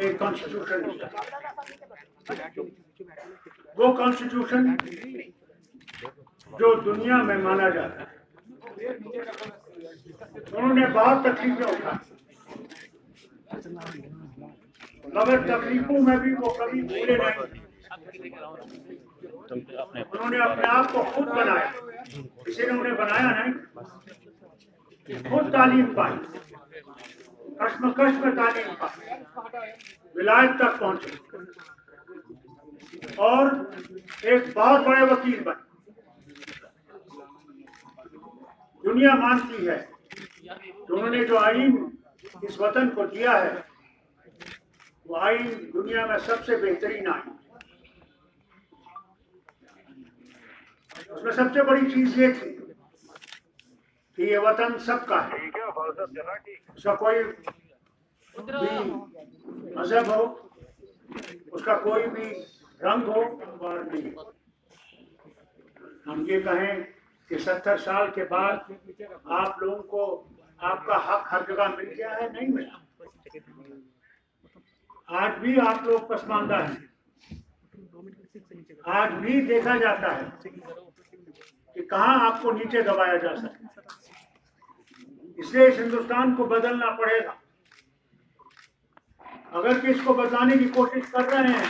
एक कॉन्स्टिट्यूशन दिया, वो कॉन्स्टिट्यूशन जो दुनिया में माना जाता है। उन्होंने बहुत तकलीफें उठाई, मगर तकलीफों में भी वो कभी भूले नहीं। उन्होंने अपने आप को खुद बनाया, किसी ने उन्हें बनाया नहीं, खुद तालीम पाई, कश्मकश में तालीम पाई, विलायत तक पहुंचे और एक बहुत बड़े वकील बने। दुनिया मानती है कि उन्होंने जो आईन इस वतन को दिया है वो आईन दुनिया में सबसे बेहतरीन आईन। उसमें सबसे बड़ी चीज ये थी कि ये वतन सबका है, उसका कोई भी मजहब हो, उसका कोई भी रंग हो, और नहीं। हम ये कहें कि 70 साल के बाद आप लोगों को आपका हक हर जगह मिल गया है, नहीं मिला। आज भी आप लोग पसमानदा हैं, आज भी देखा जाता है कि कहां आपको नीचे दबाया जा सके। इसलिए इस हिंदुस्तान को बदलना पड़ेगा। अगर कि इसको बदलाने की कोशिश कर रहे हैं